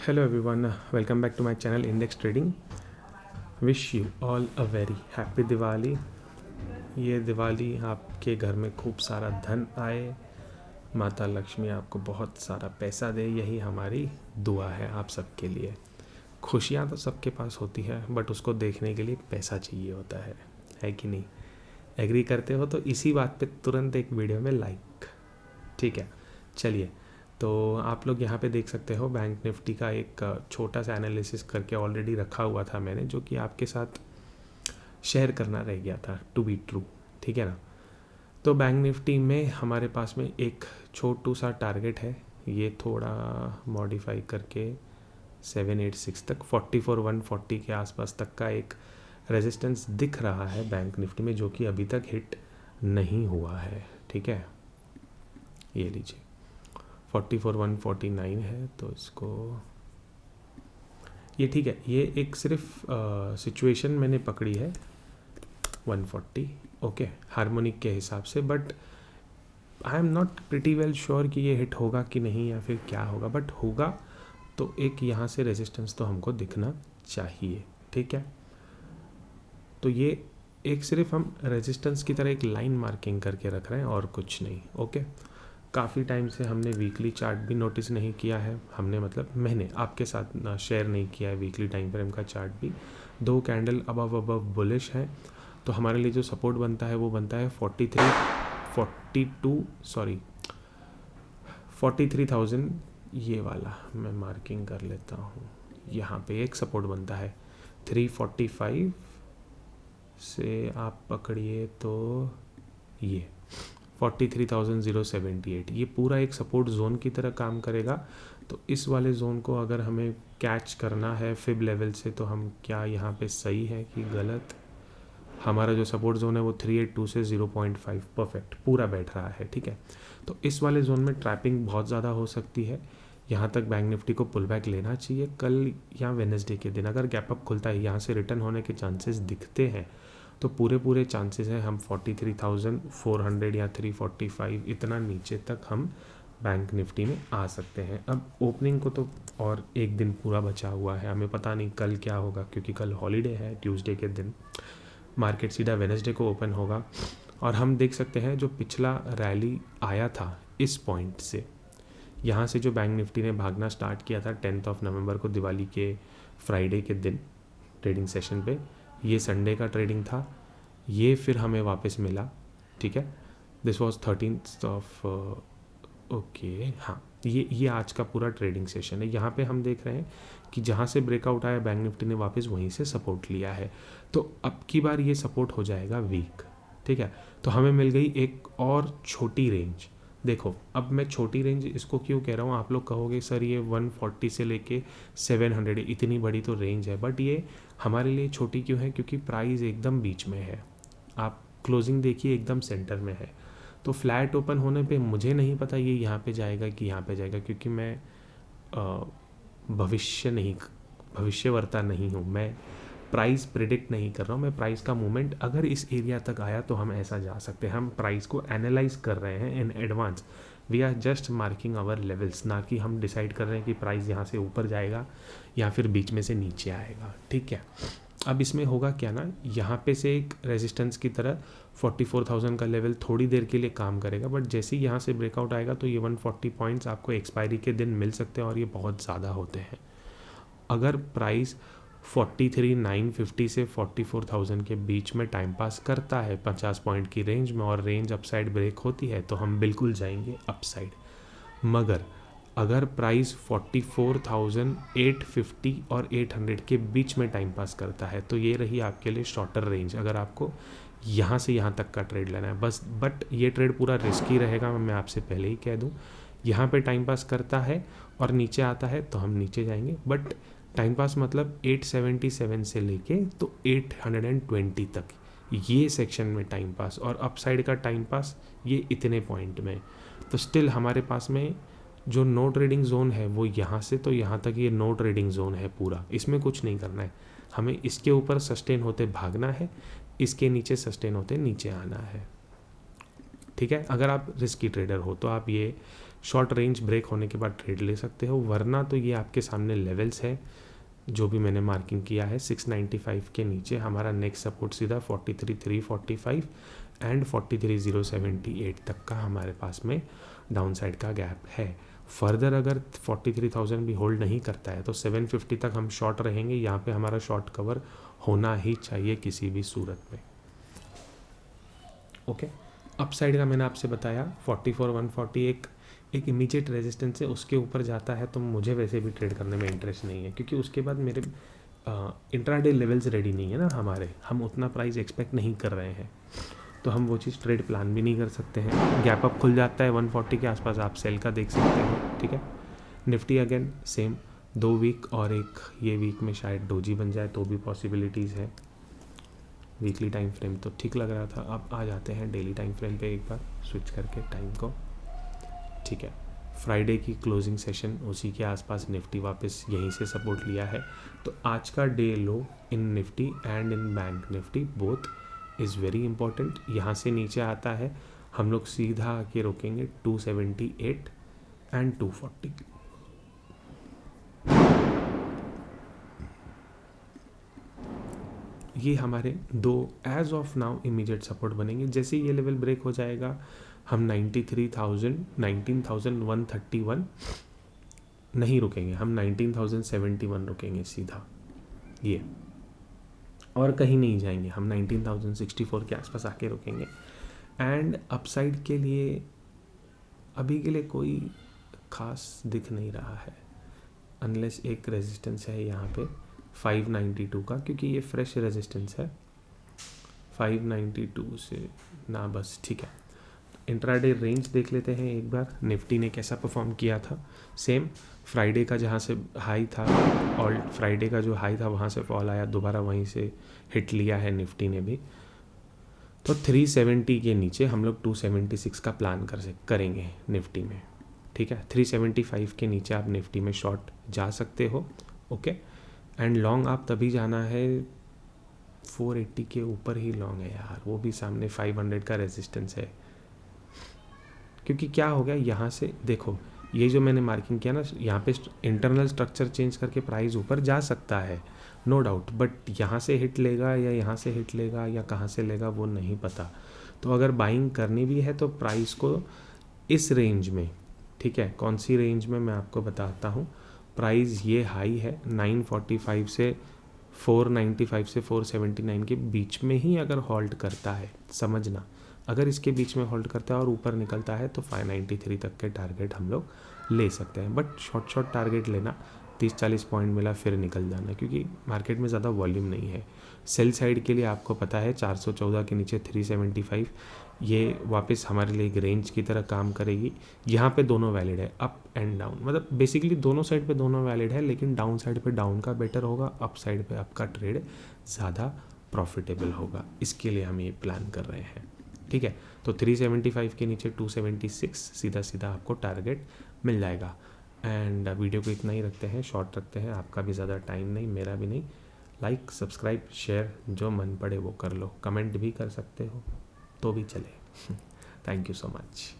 Hello everyone, welcome back to my channel Index Trading. Wish you all a very happy Diwali. ये दिवाली आपके घर में खूब सारा धन आए, माता लक्ष्मी आपको बहुत सारा पैसा दे, यही हमारी दुआ है आप सबके लिए. खुशियाँ तो सबके पास होती है बट उसको देखने के लिए पैसा चाहिए होता है कि नहीं? एग्री करते हो तो इसी बात पे तुरंत एक वीडियो में लाइक. ठीक है, चलिए. तो आप लोग यहाँ पे देख सकते हो बैंक निफ्टी का एक छोटा सा एनालिसिस करके ऑलरेडी रखा हुआ था मैंने, जो कि आपके साथ शेयर करना रह गया था, टू बी ट्रू. ठीक है ना? तो बैंक निफ्टी में हमारे पास में एक छोटू सा टारगेट है, ये थोड़ा मॉडिफाई करके 786 तक 44,140 के आसपास तक का एक रेजिस्टेंस दिख रहा है बैंक निफ्टी में, जो कि अभी तक हिट नहीं हुआ है. ठीक है, ये लीजिए 44,149 है, तो इसको ये ठीक है. ये एक सिर्फ सिचुएशन मैंने पकड़ी है 140, ओके, हार्मोनिक के हिसाब से. But I am not pretty well sure कि ये हिट होगा कि नहीं या फिर क्या होगा, बट होगा तो एक यहाँ से रेजिस्टेंस तो हमको दिखना चाहिए. ठीक है, तो ये एक सिर्फ हम रेजिस्टेंस की तरह एक लाइन मार्किंग करके रख रहे हैं और कुछ नहीं. ओके, काफ़ी टाइम से हमने वीकली चार्ट भी नोटिस नहीं किया है, हमने मतलब मैंने आपके साथ शेयर नहीं किया है वीकली टाइम फ्रेम का चार्ट भी. 2 कैंडल अबव बुलिश है, तो हमारे लिए जो सपोर्ट बनता है वो बनता है 43,000. ये वाला मैं मार्किंग कर लेता हूँ. यहाँ पे एक सपोर्ट बनता है 345 से आप पकड़िए तो ये 43,078. ये पूरा एक सपोर्ट जोन की तरह काम करेगा. तो इस वाले जोन को अगर हमें कैच करना है फिब लेवल से, तो हम क्या यहाँ पे सही है कि गलत? हमारा जो सपोर्ट जोन है वो 382 से 0.5 परफेक्ट पूरा बैठ रहा है. ठीक है, तो इस वाले जोन में ट्रैपिंग बहुत ज़्यादा हो सकती है. यहाँ तक बैंक निफ्टी को पुल बैक लेना चाहिए कल या वेडनेसडे के दिन. अगर गैप अप खुलता है, यहाँ से रिटर्न होने के चांसेस दिखते हैं, तो पूरे चांसेस हैं हम 43,400 या 345 इतना नीचे तक हम बैंक निफ्टी में आ सकते हैं. अब ओपनिंग को तो और एक दिन पूरा बचा हुआ है, हमें पता नहीं कल क्या होगा, क्योंकि कल हॉलीडे है. ट्यूसडे के दिन मार्केट सीधा वेडनेसडे को ओपन होगा. और हम देख सकते हैं जो पिछला रैली आया था इस पॉइंट से, यहाँ से जो बैंक निफ्टी ने भागना स्टार्ट किया था 10 नवंबर को, दिवाली के फ्राइडे के दिन ट्रेडिंग सेशन पे, ये संडे का ट्रेडिंग था, ये फिर हमें वापस मिला. ठीक है, दिस वाज 13 ओके, हाँ, ये आज का पूरा ट्रेडिंग सेशन है. यहाँ पे हम देख रहे हैं कि जहाँ से ब्रेकआउट आया बैंक निफ्टी ने वापस वहीं से सपोर्ट लिया है. तो अब की बार ये सपोर्ट हो जाएगा वीक. ठीक है, तो हमें मिल गई एक और छोटी रेंज. देखो, अब मैं छोटी रेंज इसको क्यों कह रहा हूँ, आप लोग कहोगे सर ये 140 से लेके 700 इतनी बड़ी तो रेंज है, बट ये हमारे लिए छोटी क्यों है? क्योंकि प्राइस एकदम बीच में है. आप क्लोजिंग देखिए, एकदम सेंटर में है. तो फ्लैट ओपन होने पे मुझे नहीं पता ये यहाँ पे जाएगा कि यहाँ पे जाएगा, क्योंकि मैं भविष्यवर्ता नहीं हूँ. मैं प्राइस प्रिडिक्ट नहीं कर रहा हूँ. मैं प्राइस का मूवमेंट अगर इस एरिया तक आया तो हम ऐसा जा सकते हैं. हम प्राइस को एनालाइज कर रहे हैं in advance. We are just marking our levels, ना कि हम डिसाइड कर रहे हैं कि प्राइस यहाँ से ऊपर जाएगा या फिर बीच में से नीचे आएगा. ठीक है, अब इसमें होगा क्या ना, यहाँ पे से एक रेजिस्टेंस की तरह 44,000 का लेवल थोड़ी देर के लिए काम करेगा, बट जैसे ही यहाँ से ब्रेकआउट आएगा तो ये 140 पॉइंट्स आपको एक्सपायरी के दिन मिल सकते हैं, और ये बहुत ज़्यादा होते हैं. अगर प्राइस 43,950 से 44,000 के बीच में टाइम पास करता है 50 पॉइंट की रेंज में, और रेंज अपसाइड ब्रेक होती है, तो हम बिल्कुल जाएंगे अपसाइड. मगर अगर प्राइस 44,850 और 800 के बीच में टाइम पास करता है, तो ये रही आपके लिए शॉर्टर रेंज. अगर आपको यहाँ से यहाँ तक का ट्रेड लेना है बस, बट ये ट्रेड पूरा रिस्की रहेगा, मैं आपसे पहले ही कह दूँ. यहाँ पे टाइम पास करता है और नीचे आता है तो हम नीचे जाएंगे, बट टाइम पास मतलब 877 से लेके तो 820 तक ये सेक्शन में टाइम पास, और अपसाइड का टाइम पास ये इतने पॉइंट में. तो स्टिल हमारे पास में जो नो ट्रेडिंग जोन है वो यहाँ से तो यहाँ तक ये नो ट्रेडिंग जोन है पूरा. इसमें कुछ नहीं करना है हमें. इसके ऊपर सस्टेन होते भागना है, इसके नीचे सस्टेन होते नीचे आना है. ठीक है, अगर आप रिस्की ट्रेडर हो तो आप ये शॉर्ट रेंज ब्रेक होने के बाद ट्रेड ले सकते हो, वरना तो ये आपके सामने लेवल्स है जो भी मैंने मार्किंग किया है। 695 के नीचे हमारा नेक्स्ट सपोर्ट सीधा 43,345 एंड 43,078 तक का हमारे पास में डाउन साइड का गैप है। फर्दर अगर 43,000 भी होल्ड नहीं करता है तो 750 तक हम शॉर्ट रहेंगे। यहाँ पे हमारा शॉर्ट कवर होना ही चाहिए किसी भी सूरत में। ओके, अपसाइड का मैंने आपसे बताया 44,140 एक इमीडिएट रेजिस्टेंस है, उसके ऊपर जाता है तो मुझे वैसे भी ट्रेड करने में इंटरेस्ट नहीं है, क्योंकि उसके बाद मेरे इंट्राडे लेवल्स रेडी नहीं है ना हमारे, हम उतना प्राइस एक्सपेक्ट नहीं कर रहे हैं, तो हम वो चीज़ ट्रेड प्लान भी नहीं कर सकते हैं। गैप अप खुल जाता है 140 के आसपास, आप सेल का देख सकते हो। ठीक है, निफ्टी अगेन सेम 2 वीक और एक ये वीक में शायद डोजी बन जाए तो भी पॉसिबिलिटीज़ है। वीकली टाइम फ्रेम तो ठीक लग रहा था। अब आ जाते हैं डेली टाइम फ्रेम पे एक बार स्विच करके टाइम को। ठीक है, फ्राइडे की क्लोजिंग सेशन उसी के आसपास निफ्टी वापस यहीं से सपोर्ट लिया है, तो आज का day low in Nifty and in bank Nifty both is very important. यहाँ से नीचे आता है, हम लोग सीधा आके रोकेंगे 278 एंड 240। ये हमारे दो as of now immediate support बनेंगे। जैसे ये लेवल ब्रेक हो जाएगा हम 19,131 नहीं रुकेंगे, हम 19,071 रुकेंगे सीधा ये, और कहीं नहीं जाएंगे, हम 19,064 के आसपास आके रुकेंगे। एंड अपसाइड के लिए अभी के लिए कोई खास दिख नहीं रहा है, अनलेस एक रेजिस्टेंस है यहाँ पे 592 का, क्योंकि ये फ्रेश रेजिस्टेंस है 592 से ना, बस ठीक है। इंट्राडे रेंज देख लेते हैं एक बार, निफ्टी ने कैसा परफॉर्म किया था। सेम फ्राइडे का जहाँ से हाई था, और फ्राइडे का जो हाई था वहाँ से फॉल आया, दोबारा वहीं से हिट लिया है निफ्टी ने भी। तो 370 के नीचे हम लोग 276 का प्लान करेंगे निफ्टी में। ठीक है, 375 के नीचे आप निफ्टी में शॉर्ट जा सकते हो। ओके, एंड लॉन्ग आप तभी जाना है 480 के ऊपर ही लॉन्ग है यार, वो भी सामने 500 का रेजिस्टेंस है। क्योंकि क्या हो गया, यहाँ से देखो ये जो मैंने मार्किंग किया ना, यहाँ पे इंटरनल स्ट्रक्चर चेंज करके प्राइस ऊपर जा सकता है नो डाउट, बट यहाँ से हिट लेगा या यहाँ से हिट लेगा या कहाँ से लेगा वो नहीं पता। तो अगर बाइंग करनी भी है तो प्राइस को इस रेंज में, ठीक है, कौन सी रेंज में मैं आपको बताता हूँ। प्राइस ये हाई है 945 से 495 से 479 के बीच में ही अगर होल्ड करता है, समझना, अगर इसके बीच में होल्ड करता है और ऊपर निकलता है तो 593 तक के टारगेट हम लोग ले सकते हैं। बट शॉर्ट टारगेट लेना, 30-40 पॉइंट मिला फिर निकल जाना, क्योंकि मार्केट में ज़्यादा वॉल्यूम नहीं है। सेल साइड के लिए आपको पता है 414 के नीचे 375, ये वापस हमारे लिए एक रेंज की तरह काम करेगी। यहाँ पे दोनों वैलिड है, अप एंड डाउन, मतलब बेसिकली दोनों साइड पे दोनों वैलिड है, लेकिन डाउन साइड पे डाउन का बेटर होगा, अप साइड पे अप का ट्रेड ज़्यादा प्रॉफिटेबल होगा। इसके लिए हम ये प्लान कर रहे हैं। ठीक है, तो 375 के नीचे 276 सीधा सीधा आपको टारगेट मिल जाएगा। एंड वीडियो को इतना ही रखते हैं, शॉर्ट रखते हैं, आपका भी ज़्यादा टाइम नहीं, मेरा भी नहीं। लाइक, सब्सक्राइब, शेयर जो मन पड़े वो कर लो, कमेंट भी कर सकते हो तो भी चले। Thank you so much.